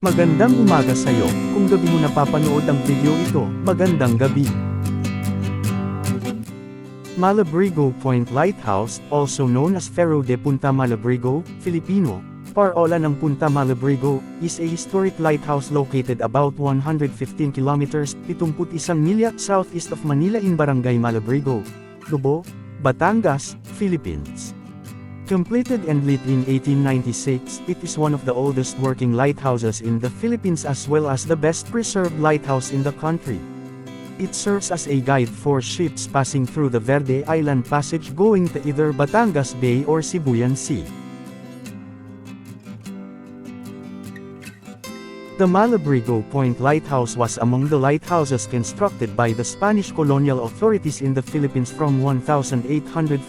Magandang umaga sa'yo, kung gabi mo napapanood ang video ito, magandang gabi. Malabrigo Point Lighthouse, also known as Faro de Punta Malabrigo, Filipino, Parola ng Punta Malabrigo, is a historic lighthouse located about 115 kilometers, 71 milya, southeast of Manila in Barangay Malabrigo, Lobo, Batangas, Philippines. Completed and lit in 1896, it is one of the oldest working lighthouses in the Philippines as well as the best preserved lighthouse in the country. It serves as a guide for ships passing through the Verde Island Passage going to either Batangas Bay or Sibuyan Sea. The Malabrigo Point Lighthouse was among the lighthouses constructed by the Spanish colonial authorities in the Philippines from 1846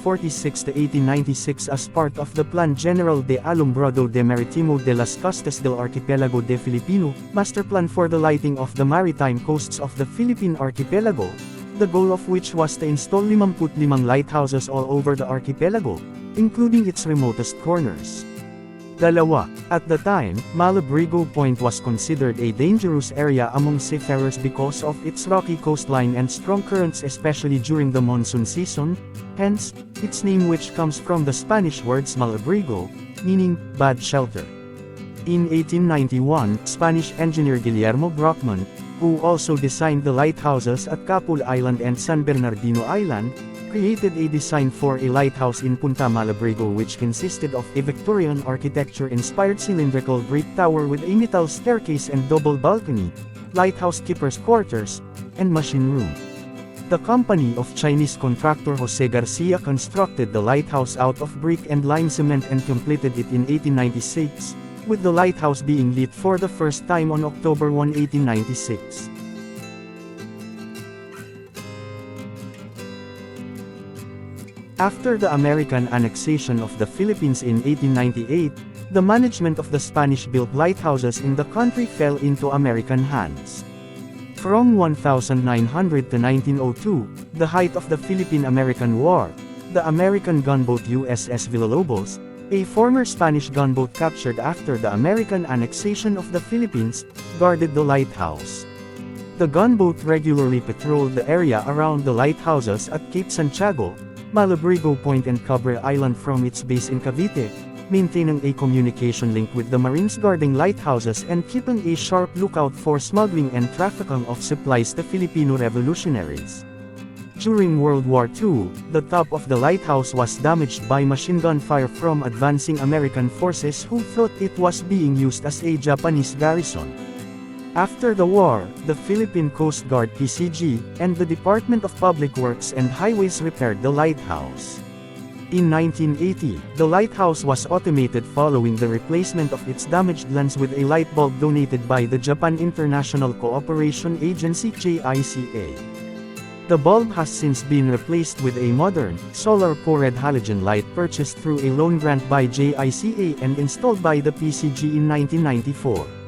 to 1896 as part of the Plan General de Alumbrado de Maritimo de las Costas del Archipelago de Filipino, master plan for the lighting of the maritime coasts of the Philippine archipelago, the goal of which was to install 55 lighthouses all over the archipelago, including its remotest corners. At the time, Malabrigo Point was considered a dangerous area among seafarers because of its rocky coastline and strong currents especially during the monsoon season, hence, its name which comes from the Spanish words Malabrigo, meaning, bad shelter. In 1891, Spanish engineer Guillermo Brockman, who also designed the lighthouses at Capul Island and San Bernardino Island, created a design for a lighthouse in Punta Malabrigo which consisted of a Victorian architecture-inspired cylindrical brick tower with a metal staircase and double balcony, lighthouse keeper's quarters, and machine room. The company of Chinese contractor Jose Garcia constructed the lighthouse out of brick and lime cement and completed it in 1896, with the lighthouse being lit for the first time on October 1, 1896. After the American annexation of the Philippines in 1898, the management of the Spanish-built lighthouses in the country fell into American hands. From 1900 to 1902, the height of the Philippine-American War, the American gunboat USS Villalobos, a former Spanish gunboat captured after the American annexation of the Philippines, guarded the lighthouse. The gunboat regularly patrolled the area around the lighthouses at Cape Santiago, Malabrigo Point and Cabre Island from its base in Cavite, maintaining a communication link with the Marines guarding lighthouses and keeping a sharp lookout for smuggling and trafficking of supplies to Filipino revolutionaries. During World War II, the top of the lighthouse was damaged by machine gun fire from advancing American forces who thought it was being used as a Japanese garrison. After the war, the Philippine Coast Guard PCG, and the Department of Public Works and Highways repaired the lighthouse. In 1980, the lighthouse was automated following the replacement of its damaged lens with a light bulb donated by the Japan International Cooperation Agency JICA. The bulb has since been replaced with a modern, solar-powered halogen light purchased through a loan grant by JICA and installed by the PCG in 1994.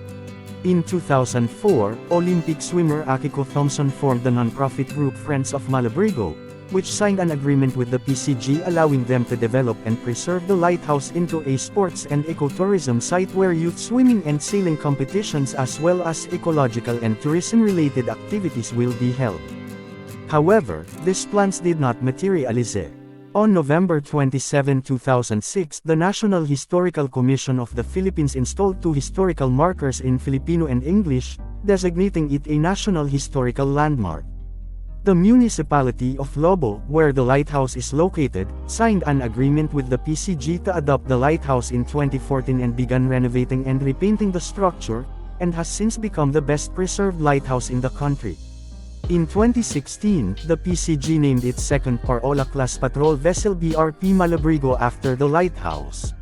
In 2004, Olympic swimmer Akiko Thompson formed the non-profit group Friends of Malabrigo, which signed an agreement with the PCG allowing them to develop and preserve the lighthouse into a sports and ecotourism site where youth swimming and sailing competitions as well as ecological and tourism-related activities will be held. However, these plans did not materialize. On November 27, 2006, the National Historical Commission of the Philippines installed two historical markers in Filipino and English, designating it a National Historical Landmark. The municipality of Lobo, where the lighthouse is located, signed an agreement with the PCG to adopt the lighthouse in 2014 and began renovating and repainting the structure, and has since become the best preserved lighthouse in the country. In 2016, the PCG named its second Parola-class patrol vessel BRP Malabrigo after the lighthouse.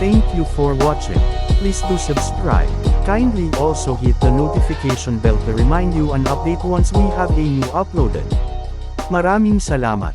Thank you for watching. Please do subscribe. Kindly also hit the notification bell to remind you an update once we have a new uploaded. Maraming salamat.